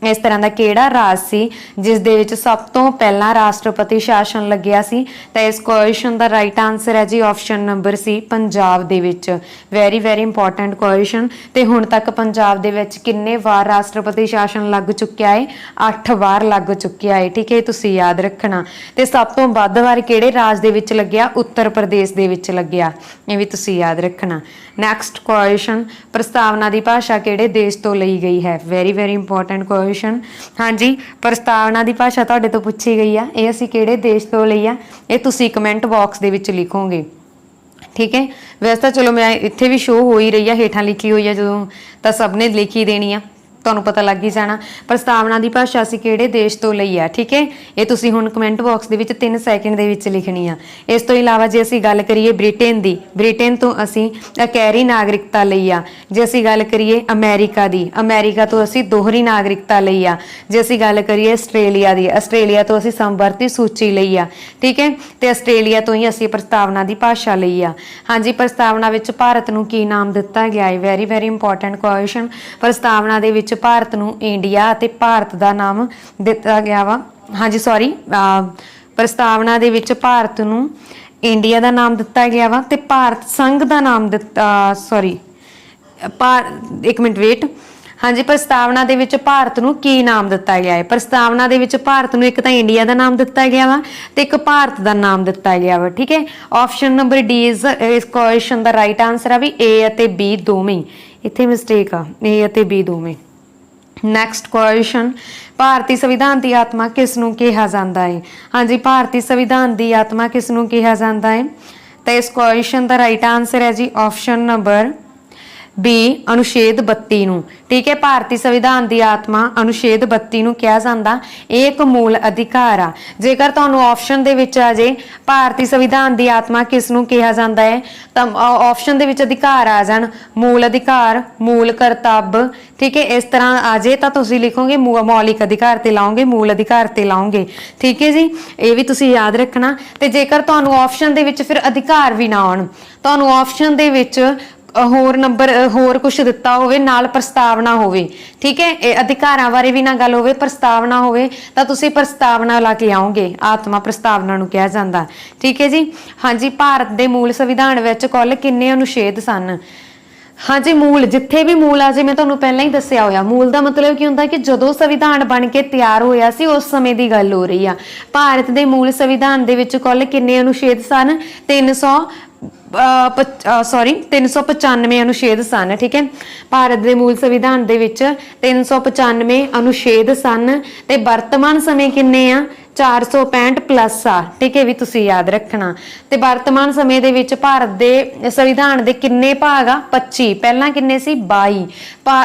ਇਸ ਤਰ੍ਹਾਂ ਦਾ ਕਿਹੜਾ ਰਾਜ ਸੀ ਜਿਸ ਦੇ ਵਿੱਚ ਸਭ ਤੋਂ ਪਹਿਲਾਂ ਰਾਸ਼ਟਰਪਤੀ ਸ਼ਾਸਨ ਲੱਗਿਆ ਸੀ? ਤਾਂ ਇਸ ਕੁਐਸਚਨ ਦਾ ਰਾਈਟ ਆਂਸਰ ਹੈ ਜੀ ਆਪਸ਼ਨ ਨੰਬਰ ਸੀ, ਪੰਜਾਬ ਦੇ ਵਿੱਚ। Very important question. ਤੇ ਹੁਣ ਤੱਕ ਪੰਜਾਬ ਦੇ ਵਿੱਚ ਕਿੰਨੇ ਵਾਰ ਰਾਸ਼ਟਰਪਤੀ ਸ਼ਾਸਨ ਲੱਗ ਚੁੱਕਿਆ ਹੈ? 8 ਵਾਰ ਲੱਗ ਚੁੱਕਿਆ ਹੈ। ਠੀਕ ਹੈ, ਤੁਸੀਂ ਯਾਦ ਰੱਖਣਾ। ਤੇ ਸਭ ਤੋਂ ਵੱਧ ਵਾਰ ਕਿਹੜੇ ਰਾਜ ਦੇ ਵਿੱਚ ਲੱਗਿਆ? ਉੱਤਰ ਪ੍ਰਦੇਸ਼ ਦੇ ਵਿੱਚ ਲੱਗਿਆ, ਇਹ ਵੀ ਤੁਸੀਂ ਯਾਦ ਰੱਖਣਾ। ਨੈਕਸਟ ਕੁਐਸਚਨ, ਪ੍ਰਸਤਾਵਨਾ ਦੀ ਭਾਸ਼ਾ ਕਿਹੜੇ ਦੇਸ਼ ਤੋਂ ਲਈ ਗਈ ਹੈ? Very important question. ਹਾਂਜੀ, ਪ੍ਰਸਤਾਵਨਾ ਦੀ ਭਾਸ਼ਾ ਤੁਹਾਡੇ ਤੋਂ ਪੁੱਛੀ ਗਈ ਆ, ਇਹ ਅਸੀਂ ਕਿਹੜੇ ਦੇਸ਼ ਤੋਂ ਲਈ ਆ? ਇਹ ਤੁਸੀਂ ਕਮੈਂਟ ਬਾਕਸ ਦੇ ਵਿੱਚ ਲਿਖੋਗੇ। ਠੀਕ ਹੈ, ਵੈਸੇ ਤਾਂ ਚਲੋ ਮੈਂ ਇੱਥੇ ਵੀ ਸ਼ੋ ਹੋ ਹੀ ਰਹੀ ਆ, ਹੇਠਾਂ ਲਿਖੀ ਹੋਈ ਆ ਜਦੋਂ, ਤਾਂ ਸਭ ਨੇ ਲਿਖੀ ਦੇਣੀ ਆ, ਤੁਹਾਨੂੰ ਪਤਾ ਲੱਗ ਹੀ ਜਾਣਾ। ਪ੍ਰਸਤਾਵਨਾ ਦੀ ਭਾਸ਼ਾ ਅਸੀਂ ਕਿਹੜੇ ਦੇਸ਼ ਤੋਂ ਲਈ ਆ, ਠੀਕ ਹੈ। ਇਹ ਤੁਸੀਂ ਹੁਣ ਕਮੈਂਟ ਬਾਕਸ ਦੇ ਵਿੱਚ 3 ਸੈਕਿੰਡ ਦੇ ਵਿੱਚ ਲਿਖਣੀ ਆ। ਇਸ ਤੋਂ ਇਲਾਵਾ ਜੇ ਅਸੀਂ ਗੱਲ ਕਰੀਏ ਬ੍ਰਿਟੇਨ ਦੀ, ਬ੍ਰਿਟੇਨ ਤੋਂ ਅਸੀਂ ਅਕੈਰੀ ਨਾਗਰਿਕਤਾ ਲਈ ਆ। ਜੇ ਅਸੀਂ ਗੱਲ ਕਰੀਏ ਅਮਰੀਕਾ ਦੀ, ਅਮਰੀਕਾ ਤੋਂ ਅਸੀਂ ਦੋਹਰੀ ਨਾਗਰਿਕਤਾ ਲਈ ਆ। ਜੇ ਅਸੀਂ ਗੱਲ ਕਰੀਏ ਆਸਟ੍ਰੇਲੀਆ ਦੀ, ਆਸਟ੍ਰੇਲੀਆ ਤੋਂ ਅਸੀਂ ਸਮਵਰਤੀ ਸੂਚੀ ਲਈ ਆ, ਠੀਕ ਹੈ। ਤੇ ਆਸਟ੍ਰੇਲੀਆ ਤੋਂ ਹੀ ਅਸੀਂ ਪ੍ਰਸਤਾਵਨਾ ਦੀ ਭਾਸ਼ਾ ਲਈ ਆ। ਹਾਂਜੀ, ਪ੍ਰਸਤਾਵਨਾ ਵਿੱਚ ਭਾਰਤ ਨੂੰ ਕੀ ਨਾਮ ਦਿੱਤਾ ਗਿਆ ਹੈ? Very very important question. ਪ੍ਰਸਤਾਵਨਾ ਦੇ ਵਿੱਚ ਭਾਰਤ ਨੂੰ ਇੰਡੀਆ ਅਤੇ ਭਾਰਤ ਦਾ ਨਾਮ ਦਿੱਤਾ ਗਿਆ ਵਾ। ਹਾਂਜੀ ਸੌਰੀ, ਪ੍ਰਸਤਾਵਨਾ ਦੇ ਵਿੱਚ ਭਾਰਤ ਨੂੰ ਇੰਡੀਆ ਦਾ ਨਾਮ ਦਿੱਤਾ ਗਿਆ ਵਾ ਤੇ ਭਾਰਤ ਸੰਘ ਦਾ ਨਾਮ ਦਿੱਤਾ, ਸੌਰੀ ਇੱਕ ਮਿੰਟ ਵੇਟ। ਹਾਂਜੀ, ਪ੍ਰਸਤਾਵਨਾ ਦੇ ਵਿੱਚ ਭਾਰਤ ਨੂੰ ਕੀ ਨਾਮ ਦਿੱਤਾ ਗਿਆ ਹੈ? ਪ੍ਰਸਤਾਵਨਾ ਦੇ ਵਿੱਚ ਭਾਰਤ ਨੂੰ ਇੱਕ ਤਾਂ ਇੰਡੀਆ ਦਾ ਨਾਮ ਦਿੱਤਾ ਗਿਆ ਵਾ ਤੇ ਇੱਕ ਭਾਰਤ ਦਾ ਨਾਮ ਦਿੱਤਾ ਗਿਆ ਵਾ, ਠੀਕ ਹੈ। ਆਪਸ਼ਨ ਨੰਬਰ ਡੀ ਇਜ਼ ਇਸ ਕੁਐਸਚਨ ਦਾ ਰਾਈਟ ਆਨਸਰ ਆ ਵੀ ਏ ਅਤੇ ਬੀ ਦੋਵੇਂ। ਇੱਥੇ ਮਿਸਟੇਕ ਆ, ਏ ਅਤੇ ਬੀ ਦੋਵੇਂ। ਨੈਕਸਟ ਕੁਐਸਚਨ, ਭਾਰਤੀ ਸੰਵਿਧਾਨ ਦੀ ਆਤਮਾ ਕਿਸ ਨੂੰ ਕਿਹਾ ਜਾਂਦਾ ਹੈ? ਹਾਂਜੀ, ਭਾਰਤੀ ਸੰਵਿਧਾਨ ਦੀ ਆਤਮਾ ਕਿਸ ਨੂੰ ਕਿਹਾ ਜਾਂਦਾ ਹੈ? ਤਾਂ ਇਸ ਕੁਐਸਚਨ ਦਾ ਰਾਈਟ ਆਨਸਰ ਹੈ ਜੀ ਆਪਸ਼ਨ ਨੰਬਰ ਬੀ ਅਨੁਛੇਦ 32 ਨੂੰ, ਠੀਕ ਹੈ। ਭਾਰਤੀ ਸੰਵਿਧਾਨ ਦੀ ਆਤਮਾ ਅਨੁਛੇਦ 32 ਨੂੰ ਕਿਹਾ ਜਾਂਦਾ। ਇਹ ਇੱਕ ਮੂਲ ਅਧਿਕਾਰ ਆ। ਜੇਕਰ ਤੁਹਾਨੂੰ ਆਪਸ਼ਨ ਦੇ ਵਿੱਚ ਆ ਜੇ ਭਾਰਤੀ ਸੰਵਿਧਾਨ ਦੀ ਆਤਮਾ ਕਿਸ ਨੂੰ ਕਿਹਾ ਜਾਂਦਾ ਹੈ ਤਾਂ ਆਪਸ਼ਨ ਦੇ ਵਿੱਚ ਅਧਿਕਾਰ ਆ ਜਾਣ, ਮੂਲ ਅਧਿਕਾਰ, ਮੂਲ ਕਰਤੱਵ, ਠੀਕ ਹੈ। ਇਸ ਤਰ੍ਹਾਂ ਆ ਜੇ ਤਾਂ ਤੁਸੀਂ ਲਿਖੋਗੇ ਮੌਲਿਕ ਅਧਿਕਾਰ ਤੇ ਲਾਓਗੇ, ਮੂਲ ਅਧਿਕਾਰ ਤੇ ਲਾਓਗੇ, ਠੀਕ ਹੈ ਜੀ। ਇਹ ਵੀ ਤੁਸੀਂ ਯਾਦ ਰੱਖਣਾ। ਤੇ ਜੇਕਰ ਤੁਹਾਨੂੰ ਆਪਸ਼ਨ ਦੇ ਵਿੱਚ ਫਿਰ ਅਧਿਕਾਰ ਵੀ ਨਾ ਆਉਣ, ਤੁਹਾਨੂੰ ਆਪਸ਼ਨ ਦੇ ਵਿੱਚ ਹੋਰ ਨੰਬਰ ਹੋਰ ਕੁਝ ਦਿੱਤਾ ਹੋਵੇ ਨਾਲ ਪ੍ਰਸਤਾਵਨਾ ਹੋਵੇ, ਠੀਕ ਹੈ। ਇਹ ਅਧਿਕਾਰਾਂ ਬਾਰੇ ਵੀ ਨਾ ਗੱਲ ਹੋਵੇ, ਪ੍ਰਸਤਾਵਨਾ ਹੋਵੇ ਤਾਂ ਤੁਸੀਂ ਪ੍ਰਸਤਾਵਨਾ ਲਾ ਕੇ ਆਓਗੇ। ਆਤਮਾ ਪ੍ਰਸਤਾਵਨਾ ਨੂੰ ਕਿਹਾ ਜਾਂਦਾ, ਠੀਕ ਹੈ ਜੀ। ਹਾਂਜੀ, ਭਾਰਤ ਦੇ ਮੂਲ ਸੰਵਿਧਾਨ ਵਿੱਚ ਕੁੱਲ ਕਿੰਨੇ ਅਨੁਛੇਦ ਸਨ? ਹਾਂਜੀ, ਮੂਲ ਜਿੱਥੇ ਵੀ ਮੂਲ ਆ ਜੇ ਮੈਂ ਤੁਹਾਨੂੰ ਪਹਿਲਾਂ ਹੀ ਦੱਸਿਆ ਹੋਇਆ। ਮੂਲ ਦਾ ਮਤਲਬ ਕੀ ਹੁੰਦਾ ਕਿ ਜਦੋਂ ਸੰਵਿਧਾਨ ਬਣ ਕੇ ਤਿਆਰ ਹੋਇਆ ਸੀ ਉਸ ਸਮੇਂ ਦੀ ਗੱਲ ਹੋ ਰਹੀ ਆ। ਭਾਰਤ ਦੇ ਮੂਲ ਸੰਵਿਧਾਨ ਦੇ ਵਿੱਚ ਕੁੱਲ ਕਿੰਨੇ ਅਨੁਛੇਦ ਸਨ? 395 ਅਨੁਛੇਦ ਸਨ, ਠੀਕ ਹੈ। ਭਾਰਤ ਦੇ ਮੂਲ ਸੰਵਿਧਾਨ ਦੇ ਵਿੱਚ 395 ਅਨੁਛੇਦ ਸਨ ਤੇ ਵਰਤਮਾਨ ਸਮੇਂ ਕਿੰਨੇ ਆ? 465 ਪਲੱਸ ਆ, ਠੀਕ ਹੈ, ਵੀ ਤੁਸੀਂ ਯਾਦ ਰੱਖਣਾ। ਤੇ ਵਰਤਮਾਨ ਸਮੇਂ ਦੇ ਵਿੱਚ ਭਾਰਤ ਦੇ ਸੰਵਿਧਾਨ ਦੇ ਕਿੰਨੇ ਭਾਗ ਆ? 25। ਪਹਿਲਾਂ ਕਿੰਨੇ ਸੀ? 22।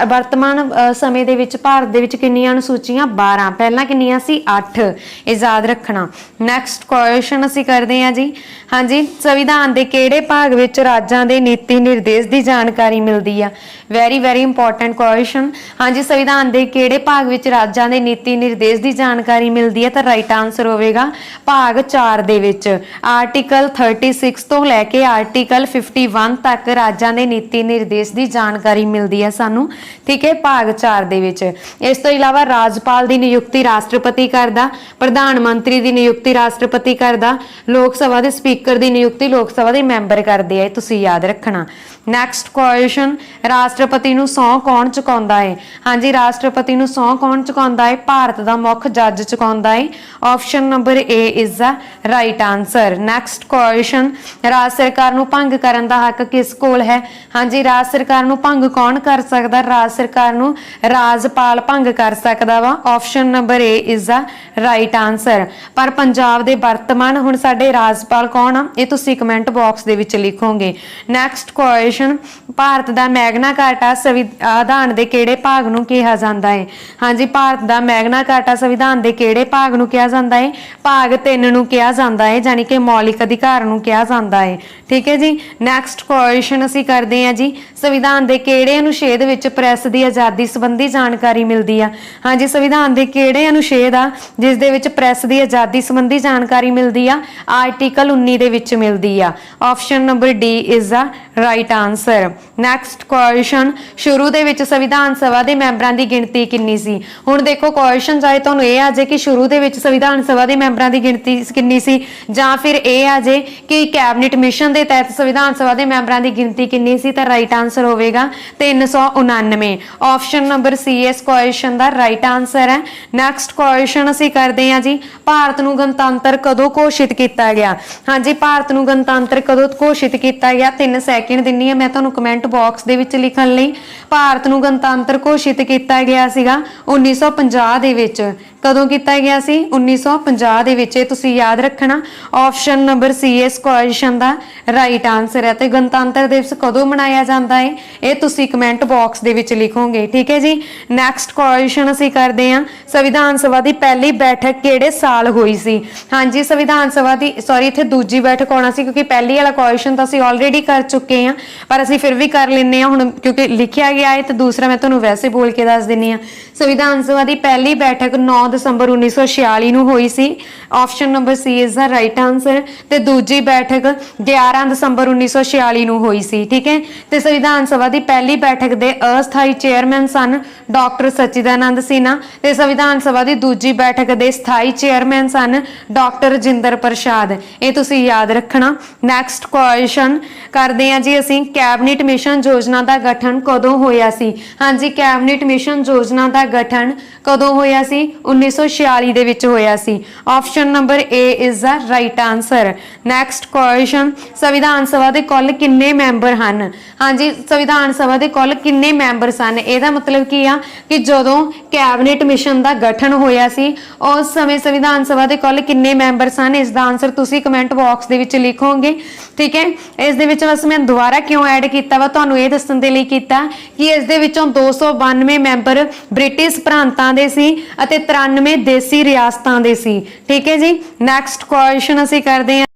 ਵਰਤਮਾਨ ਸਮੇਂ ਦੇ ਵਿੱਚ ਭਾਰਤ ਦੇ ਵਿੱਚ ਕਿੰਨੀਆਂ ਅਨੁਸੂਚੀਆਂ? 12। ਪਹਿਲਾਂ ਕਿੰਨੀਆਂ ਸੀ? 8। ਇਹ ਯਾਦ ਰੱਖਣਾ। ਨੈਕਸਟ ਕੁਐਸਚਨ ਅਸੀਂ ਕਰਦੇ ਹਾਂ ਜੀ। ਹਾਂਜੀ, ਸੰਵਿਧਾਨ ਦੇ ਕਿਹੜੇ ਭਾਗ ਵਿੱਚ ਰਾਜਾਂ ਦੇ ਨੀਤੀ ਨਿਰਦੇਸ਼ ਦੀ ਜਾਣਕਾਰੀ ਮਿਲਦੀ ਆ? Very very important question. ਹਾਂਜੀ, ਸੰਵਿਧਾਨ ਦੇ ਕਿਹੜੇ ਭਾਗ ਵਿੱਚ ਰਾਜਾਂ ਦੇ ਨੀਤੀ ਨਿਰਦੇਸ਼ ਦੀ ਜਾਣਕਾਰੀ ਮਿਲਦੀ ਹੈ? ਤਾਂ ਰਾਈਟ ਆਨਸਰ ਹੋਵੇਗਾ ਭਾਗ 4 ਦੇ ਵਿੱਚ। ਆਰਟੀਕਲ 36 ਤੋਂ ਲੈ ਕੇ ਆਰਟੀਕਲ 51 ਤੱਕ ਰਾਜਾਂ ਦੇ ਨੀਤੀ ਨਿਰਦੇਸ਼ ਦੀ ਜਾਣਕਾਰੀ ਮਿਲਦੀ ਹੈ ਸਾਨੂੰ, ਠੀਕ ਹੈ, ਭਾਗ 4 ਦੇ ਵਿੱਚ। ਇਸ ਤੋਂ ਇਲਾਵਾ ਰਾਜਪਾਲ ਦੀ ਨਿਯੁਕਤੀ ਰਾਸ਼ਟਰਪਤੀ ਕਰਦਾ, ਪ੍ਰਧਾਨ ਮੰਤਰੀ ਦੀ ਨਿਯੁਕਤੀ ਰਾਸ਼ਟਰਪਤੀ ਕਰਦਾ, ਲੋਕ ਸਭਾ ਦੇ ਸਪੀਕਰ ਦੀ ਨਿਯੁਕਤੀ ਲੋਕ ਸਭਾ ਦੇ ਮੈਂਬਰ ਕਰਦੇ ਆ। ਇਹ ਤੁਸੀਂ ਯਾਦ ਰੱਖਣਾ। ਨੈਕਸਟ ਕੁਐਸਚਨ, ਰਾਸ਼ਟਰਪਤੀ ਨੂੰ ਸਹੁੰ ਕੌਣ ਚੁਕਾਉਂਦਾ ਹੈ? ਹਾਂਜੀ, ਰਾਸ਼ਟਰਪਤੀ ਨੂੰ ਸਹੁੰ ਕੌਣ ਚੁਕਾਉਂਦਾ ਹੈ? ਭਾਰਤ ਦਾ ਮੁੱਖ ਜੱਜ ਚੁਕਾਉਂਦਾ ਹੈ। Option number A is the right answer. Next question, ਰਾਜ ਸਰਕਾਰ ਨੂੰ ਭੰਗ ਕਰਨ ਦਾ ਹੱਕ ਕਿਸ ਕੋਲ ਹੈ? ਹਾਂਜੀ, ਰਾਜ ਸਰਕਾਰ ਨੂੰ ਭੰਗ ਕੌਣ ਕਰ ਸਕਦਾ? ਰਾਜ ਸਰਕਾਰ ਨੂੰ ਰਾਜਪਾਲ ਭੰਗ ਕਰ ਸਕਦਾ ਵਾ। Option number A is the right answer. ਪਰ ਪੰਜਾਬ ਦੇ ਵਰਤਮਾਨ ਹੁਣ ਸਾਡੇ ਰਾਜਪਾਲ ਕੌਣ ਆ? ਇਹ ਤੁਸੀਂ ਕਮੈਂਟ ਬਾਕਸ ਦੇ ਵਿੱਚ ਲਿਖੋਗੇ। ਨੈਕਸਟ ਕੁਐਸਚਨ, ਭਾਰਤ ਦਾ ਮੈਗਨਾ ਕਾਰਟਾ ਸੰਵਿਧਾਨ ਦੇ ਕਿਹੜੇ ਭਾਗ ਨੂੰ ਕਿਹਾ ਜਾਂਦਾ ਹੈ? ਹਾਂਜੀ, ਭਾਰਤ ਦਾ ਮੈਗਨਾ ਕਾਰਟਾ ਸੰਵਿਧਾਨ ਦੇ ਕਿਹੜੇ ਭਾਗ ਨੂੰ ਕਿਹਾ ਜਾਂਦਾ ਹੈ? ਭਾਗ 3 ਨੂੰ ਕਿਹਾ ਜਾਂਦਾ ਹੈ, ਯਾਨੀ ਕਿ ਮੌਲਿਕ ਅਧਿਕਾਰ ਨੂੰ ਕਿਹਾ ਜਾਂਦਾ ਹੈ, ਠੀਕ ਹੈ ਜੀ। ਨੈਕਸਟ ਕੁਐਸਚਨ ਅਸੀਂ ਕਰਦੇ ਹਾਂ ਜੀ, ਸੰਵਿਧਾਨ ਦੇ ਕਿਹੜੇ ਅਨੁਛੇਦ ਵਿੱਚ ਪ੍ਰੈਸ ਦੀ ਆਜ਼ਾਦੀ ਸੰਬੰਧੀ ਜਾਣਕਾਰੀ ਮਿਲਦੀ ਆ? ਹਾਂਜੀ, ਸੰਵਿਧਾਨ ਦੇ ਕਿਹੜੇ ਅਨੁਛੇਦ ਆ ਜਿਸ ਦੇ ਵਿੱਚ ਪ੍ਰੈਸ ਦੀ ਆਜ਼ਾਦੀ ਸੰਬੰਧੀ ਜਾਣਕਾਰੀ ਮਿਲਦੀ ਆ? ਆਰਟੀਕਲ 19 ਦੇ ਵਿੱਚ ਮਿਲਦੀ ਆ। Option number D is the right answer. Next question, ਸ਼ੁਰੂ ਦੇ ਵਿੱਚ ਸੰਵਿਧਾਨ ਸਭਾ ਦੇ ਮੈਂਬਰਾਂ ਦੀ ਗਿਣਤੀ ਕਿੰਨੀ ਸੀ? ਹੁਣ ਦੇਖੋ ਕੁਐਸਚਨ ਚਾਹੇ ਤੁਹਾਨੂੰ ਇਹ ਆ ਜੇ ਕਿ ਸ਼ੁਰੂ ਦੇ ਵਿੱਚ ਸੰਵਿਧਾਨ ਸਭਾ ਦੇ ਮੈਂਬਰਾਂ ਦੀ ਗਿਣਤੀ ਕਿੰਨੀ ਸੀ, ਜਾਂ ਫਿਰ ਇਹ ਆ ਜੇ ਕਿ ਕੈਬਨਿਟ ਮਿਸ਼ਨ ਦੇ ਤਹਿਤ ਸੰਵਿਧਾਨ ਸਭਾ ਦੇ ਮੈਂਬਰਾਂ ਦੀ ਗਿਣਤੀ ਕਿੰਨੀ ਸੀ, ਤਾਂ ਰਾਈਟ ਆਨਸਰ ਹੋਵੇਗਾ 399। ਆਪਸ਼ਨ ਨੰਬਰ ਸੀ ਇਸ ਕੁਐਸਚਨ ਦਾ ਰਾਈਟ ਆਨਸਰ ਹੈ। ਨੈਕਸਟ ਕੁਐਸਚਨ ਅਸੀਂ ਕਰਦੇ ਹਾਂ ਜੀ, ਭਾਰਤ ਨੂੰ ਗਣਤੰਤਰ ਕਦੋਂ ਘੋਸ਼ਿਤ ਕੀਤਾ ਗਿਆ? ਹਾਂਜੀ, ਭਾਰਤ ਨੂੰ ਗਣਤੰਤਰ ਕਦੋਂ ਘੋਸ਼ਿਤ ਕੀਤਾ ਗਿਆ? 3 ਸੈਕਿੰਡ ਦਿੰਨੀ ਹੈ ਮੈਂ ਤੁਹਾਨੂੰ ਕਮੈਂਟ ਬਾਕਸ ਦੇ ਵਿੱਚ ਲਿਖਣ ਲਈ। ਭਾਰਤ ਨੂੰ ਗਣਤੰਤਰ ਘੋਸ਼ਿਤ ਕੀਤਾ ਗਿਆ ਸੀਗਾ 1950 ਦੇ ਵਿੱਚ। ਕਦੋਂ ਕੀਤਾ ਗਿਆ ਸੀ? 1950 ਦੇ ਵਿੱਚ। ਇਹ ਤੁਸੀਂ ਯਾਦ ਰੱਖਣਾ। ਆਪਸ਼ਨ ਨੰਬਰ ਸੀ ਇਸ ਕੁਐਸਚਨ ਦਾ ਰਾਈਟ ਆਨਸਰ ਹੈ। ਤੇ ਗਣਤੰਤਰ ਦਿਵਸ ਕਦੋਂ ਮਨਾਇਆ ਜਾਂਦਾ ਹੈ ਇਹ ਤੁਸੀਂ ਕਮੈਂਟ ਬਾਕਸ ਦੇ ਵਿੱਚ ਲਿਖੋਗੇ, ਠੀਕ ਹੈ ਜੀ। ਨੈਕਸਟ ਕੁਐਸਚਨ ਅਸੀਂ ਕਰਦੇ ਹਾਂ, ਸੰਵਿਧਾਨ ਸਭਾ ਦੀ ਪਹਿਲੀ ਬੈਠਕ ਕਿਹੜੇ ਸਾਲ ਹੋਈ ਸੀ? ਹਾਂਜੀ, ਸੰਵਿਧਾਨ ਸਭਾ ਦੀ ਇੱਥੇ ਦੂਜੀ ਬੈਠਕ ਆਉਣਾ ਸੀ ਕਿਉਂਕਿ ਪਹਿਲੀ ਵਾਲਾ ਕੁਐਸਚਨ ਤਾਂ ਅਸੀਂ ਆਲਰੇਡੀ ਕਰ ਚੁੱਕੇ ਹਾਂ, ਪਰ ਅਸੀਂ ਫਿਰ ਵੀ ਕਰ ਲੈਂਦੇ ਹਾਂ ਹੁਣ ਕਿਉਂਕਿ ਲਿਖਿਆ ਗਿਆ ਹੈ। ਤੇ ਦੂਸਰਾ ਮੈਂ ਤੁਹਾਨੂੰ ਵੈਸੇ ਬੋਲ ਕੇ ਦੱਸ ਦਿੰਦੀ ਹਾਂ। ਸੰਵਿਧਾਨ ਸਭਾ ਦੀ ਪਹਿਲੀ ਬੈਠਕ 9 ਦਸੰਬਰ 1946 ਨੂੰ ਹੋਈ ਸੀ। Option number C is the right answer. ਤੇ ਦੂਜੀ ਬੈਠਕ 11 ਦਸੰਬਰ 1946 ਨੂੰ ਹੋਈ ਸੀ, ਠੀਕ ਹੈ। ਤੇ ਸੰਵਿਧਾਨ ਸਭਾ ਦੀ ਪਹਿਲੀ ਬੈਠਕ ਦੇ ਅਸਥਾਈ ਚੇਅਰਮੈਨ ਸਨ ਡਾਕਟਰ ਸਚਿਦਾਨੰਦ ਸਿਨਹਾ। ਤੇ ਸੰਵਿਧਾਨ ਸਭਾ ਦੀ ਦੂਜੀ ਬੈਠਕ ਦੇ ਸਥਾਈ ਚੇਅਰਮੈਨ ਸਨ ਡਾਕਟਰ ਰਜਿੰਦਰ ਪ੍ਰਸਾਦ। ਇਹ ਤੁਸੀਂ ਯਾਦ ਰੱਖਣਾ। ਨੈਕਸਟ ਕੁਐਸਚਨ ਕਰਦੇ ਹਾਂ ਜੀ ਅਸੀਂ, ਕੈਬਨਿਟ ਮਿਸ਼ਨ ਯੋਜਨਾ ਦਾ ਗਠਨ ਕਦੋਂ ਹੋਇਆ ਸੀ? ਹਾਂਜੀ, ਕੈਬਨਿਟ ਮਿਸ਼ਨ ਯੋਜਨਾ ਦਾ ਗਠਨ ਕਦੋਂ ਹੋਇਆ ਸੀ? 1946 ਦੇ ਵਿੱਚ ਹੋਇਆ ਸੀ। Option number A is the right answer. Next question, ਸੰਵਿਧਾਨ ਸਭਾ ਦੇ ਕੁੱਲ ਕਿੰਨੇ ਮੈਂਬਰ ਹਨ? ਹਾਂਜੀ, ਸੰਵਿਧਾਨ ਸਭਾ ਦੇ ਕੁੱਲ ਕਿੰਨੇ ਮੈਂਬਰ ਸਨ? ਇਹਦਾ ਮਤਲਬ ਕੀ ਆ ਕਿ ਜਦੋਂ ਕੈਬਨਿਟ ਮਿਸ਼ਨ ਦਾ ਗਠਨ ਹੋਇਆ ਸੀ ਉਸ ਸਮੇਂ ਸੰਵਿਧਾਨ ਸਭਾ ਦੇ ਕੁੱਲ ਕਿੰਨੇ ਮੈਂਬਰ ਸਨ? ਇਸ ਦਾ ਆਨਸਰ ਤੁਸੀਂ ਕਮੈਂਟ ਬਾਕਸ ਦੇ ਵਿੱਚ ਲਿਖੋਗੇ, ਠੀਕ ਹੈ। ਇਸ ਦੇ ਵਿੱਚ ਬਸ ਮੈਂ ਦੁਬਾਰਾ ਕਿਉਂ ਐਡ ਕੀਤਾ ਵਾ ਤੁਹਾਨੂੰ ਇਹ ਦੱਸਣ ਦੇ ਲਈ ਕੀਤਾ ਕਿ ਇਸ ਦੇ ਵਿੱਚੋਂ 292 ਮੈਂਬਰ ਬ੍ਰਿਟਿਸ਼ ਪ੍ਰਾਂਤਾਂ ਦੇ ਸੀ ਅਤੇ 93 ਦੇਸੀ ਰਿਆਸਤਾਂ ਦੇ ਸੀ, ਠੀਕ ਹੈ ਜੀ। ਨੈਕਸਟ ਕੁਐਸਚਨ ਅਸੀਂ ਕਰਦੇ ਹਾਂ।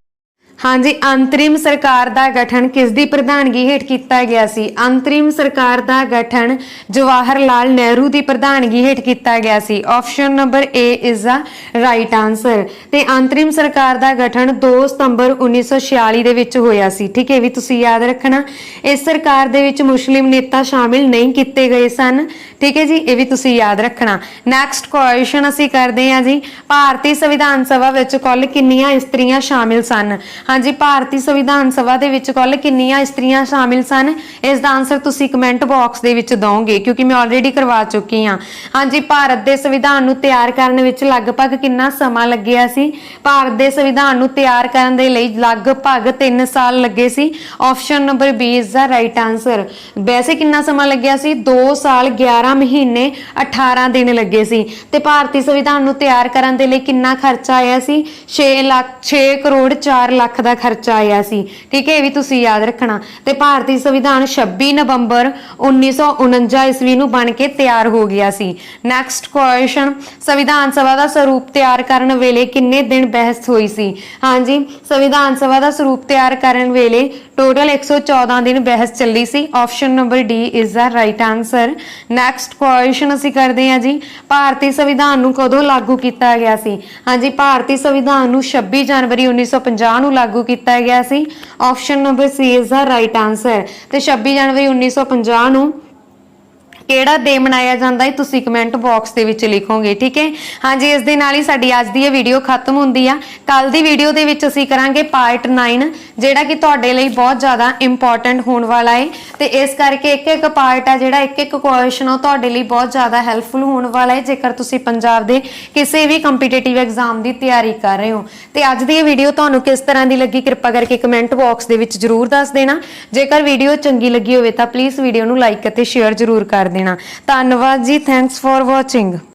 ਹਾਂਜੀ, ਅੰਤਰਿਮ ਸਰਕਾਰ ਦਾ ਗਠਨ ਕਿਸ ਦੀ ਪ੍ਰਧਾਨਗੀ ਹੇਠ ਕੀਤਾ ਗਿਆ ਸੀ? ਅੰਤਰਿਮ ਸਰਕਾਰ ਦਾ ਗਠਨ ਜਵਾਹਰ ਲਾਲ ਨਹਿਰੂ ਦੀ ਪ੍ਰਧਾਨਗੀ ਹੇਠ ਕੀਤਾ ਗਿਆ ਸੀ। Option number A is the right answer. ਤੇ ਅੰਤਰਿਮ ਸਰਕਾਰ ਦਾ ਗਠਨ 2 ਸਤੰਬਰ 1946 ਦੇ ਵਿੱਚ ਹੋਇਆ ਸੀ, ਠੀਕ ਹੈ, ਵੀ ਤੁਸੀਂ ਯਾਦ ਰੱਖਣਾ। ਇਸ ਸਰਕਾਰ ਦੇ ਵਿੱਚ ਮੁਸਲਿਮ ਨੇਤਾ ਸ਼ਾਮਿਲ ਨਹੀਂ ਕੀਤੇ ਗਏ ਸਨ, ਠੀਕ ਹੈ ਜੀ, ਇਹ ਵੀ ਤੁਸੀਂ ਯਾਦ ਰੱਖਣਾ। ਨੈਕਸਟ ਕੁਐਸਚਨ ਅਸੀਂ ਕਰਦੇ ਹਾਂ ਜੀ, ਭਾਰਤੀ ਸੰਵਿਧਾਨ ਸਭਾ ਵਿੱਚ ਕੁੱਲ ਕਿੰਨੀਆਂ ਇਸਤਰੀਆਂ ਸ਼ਾਮਿਲ ਸਨ? ਹਾਂਜੀ, ਭਾਰਤੀ ਸੰਵਿਧਾਨ ਸਭਾ ਦੇ ਵਿੱਚ ਕੁੱਲ ਕਿੰਨੀਆਂ ਇਸਤਰੀਆਂ ਸ਼ਾਮਿਲ ਸਨ? ਇਸ ਦਾ ਆਨਸਰ ਤੁਸੀਂ ਕਮੈਂਟ ਬਾਕਸ ਦੇ ਵਿੱਚ ਦੋਗੇ ਕਿਉਂਕਿ ਮੈਂ ਆਲਰੇਡੀ ਕਰਵਾ ਚੁੱਕੀ ਹਾਂ। ਹਾਂਜੀ, ਭਾਰਤ ਦੇ ਸੰਵਿਧਾਨ ਨੂੰ ਤਿਆਰ ਕਰਨ ਵਿੱਚ ਲਗਭਗ ਕਿੰਨਾ ਸਮਾਂ ਲੱਗਿਆ ਸੀ? ਭਾਰਤ ਦੇ ਸੰਵਿਧਾਨ ਨੂੰ ਤਿਆਰ ਕਰਨ ਦੇ ਲਈ ਲਗਭਗ 3 ਸਾਲ ਲੱਗੇ ਸੀ। Option number B is the right answer. ਵੈਸੇ ਕਿੰਨਾ ਸਮਾਂ ਲੱਗਿਆ ਸੀ? 2 ਸਾਲ 11 ਮਹੀਨੇ 18 ਦਿਨ ਲੱਗੇ ਸੀ। ਤੇ ਭਾਰਤੀ ਸੰਵਿਧਾਨ ਨੂੰ ਤਿਆਰ ਕਰਨ ਦੇ ਲਈ ਕਿੰਨਾ ਖਰਚਾ ਆਇਆ ਸੀ? 6 ਕਰੋੜ 4 ਲੱਖ ਦਾ ਖਰਚਾ ਆਇਆ ਸੀ, ਠੀਕ ਹੈ, ਇਹ ਵੀ ਤੁਸੀਂ ਯਾਦ ਰੱਖਣਾ। ਤੇ ਭਾਰਤੀ ਸੰਵਿਧਾਨ 26 ਨਵੰਬਰ 1949 ਈਸਵੀ ਨੂੰ ਬਣ ਕੇ ਤਿਆਰ ਹੋ ਗਿਆ ਸੀ। ਨੈਕਸਟ ਕੁਐਸਚਨ, ਸੰਵਿਧਾਨ ਸਭਾ ਦਾ ਸਰੂਪ ਤਿਆਰ ਕਰਨ ਵੇਲੇ ਕਿੰਨੇ ਦਿਨ ਬਹਿਸ ਹੋਈ ਸੀ? ਹਾਂਜੀ, ਸੰਵਿਧਾਨ ਸਭਾ ਦਾ ਸਰੂਪ ਤਿਆਰ ਕਰਨ ਵੇਲੇ ਟੋਟਲ 114 ਦਿਨ ਬਹਿਸ ਚੱਲੀ ਸੀ। Option number D is the right answer. Next question ਅਸੀਂ ਕਰਦੇ ਹਾਂ ਜੀ, ਭਾਰਤੀ ਸੰਵਿਧਾਨ ਨੂੰ ਕਦੋਂ ਲਾਗੂ ਕੀਤਾ ਗਿਆ ਸੀ? ਹਾਂਜੀ, ਭਾਰਤੀ ਸੰਵਿਧਾਨ ਨੂੰ 26 ਜਨਵਰੀ 1950 ਨੂੰ ਲਾਗੂ ਕੀਤਾ ਗਿਆ ਸੀ। Option number C is the right answer. ਤੇ 26 ਜਨਵਰੀ 1950 ਨੂੰ ਕਿਹੜਾ ਡੇ ਮਨਾਇਆ ਜਾਂਦਾ ਹੈ ਤੁਸੀਂ ਕਮੈਂਟ ਬਾਕਸ ਦੇ ਵਿੱਚ ਲਿਖੋਗੇ, ਠੀਕ ਹੈ। ਹਾਂਜੀ, ਇਸ ਦੇ ਨਾਲ ਹੀ ਸਾਡੀ ਅੱਜ ਦੀ ਇਹ ਵੀਡੀਓ ਖਤਮ ਹੁੰਦੀ ਆ। ਕੱਲ ਦੀ ਵੀਡੀਓ ਦੇ ਵਿੱਚ ਅਸੀਂ ਕਰਾਂਗੇ ਪਾਰਟ 9 ਜਿਹੜਾ ਕਿ ਤੁਹਾਡੇ ਲਈ ਬਹੁਤ ਜ਼ਿਆਦਾ ਇੰਪੋਰਟੈਂਟ ਹੋਣ ਵਾਲਾ ਹੈ। ਤੇ ਇਸ ਕਰਕੇ ਇੱਕ ਪਾਰਟ ਆ ਜਿਹੜਾ ਇੱਕ ਕੁਐਸਚਨ ਉਹ ਤੁਹਾਡੇ ਲਈ ਬਹੁਤ ਜ਼ਿਆਦਾ ਹੈਲਪਫੁਲ ਹੋਣ ਵਾਲਾ ਹੈ ਜੇਕਰ ਤੁਸੀਂ ਪੰਜਾਬ ਦੇ ਕਿਸੇ ਵੀ ਕੰਪੀਟੀਟਿਵ ਐਗਜ਼ਾਮ ਦੀ ਤਿਆਰੀ ਕਰ ਰਹੇ ਹੋ। ਤੇ ਅੱਜ ਦੀ ਇਹ ਵੀਡੀਓ ਤੁਹਾਨੂੰ ਕਿਸ ਤਰ੍ਹਾਂ ਦੀ ਲੱਗੀ ਕਿਰਪਾ ਕਰਕੇ ਕਮੈਂਟ ਬਾਕਸ ਦੇ ਵਿੱਚ ਜ਼ਰੂਰ ਦੱਸ ਦੇਣਾ। ਜੇਕਰ ਵੀਡੀਓ ਚੰਗੀ ਲੱਗੀ ਹੋਵੇ ਤਾਂ ਪਲੀਜ਼ ਵੀਡੀਓ ਨੂੰ ਲਾਈਕ ਅਤੇ ਸ਼ੇਅਰ ਜ਼ਰੂਰ ਕਰ ਦੇਣਾ। ਧੰਨਵਾਦ ਜੀ, ਥੈਂਕਸ ਫॉर ਵਾਚਿੰਗ।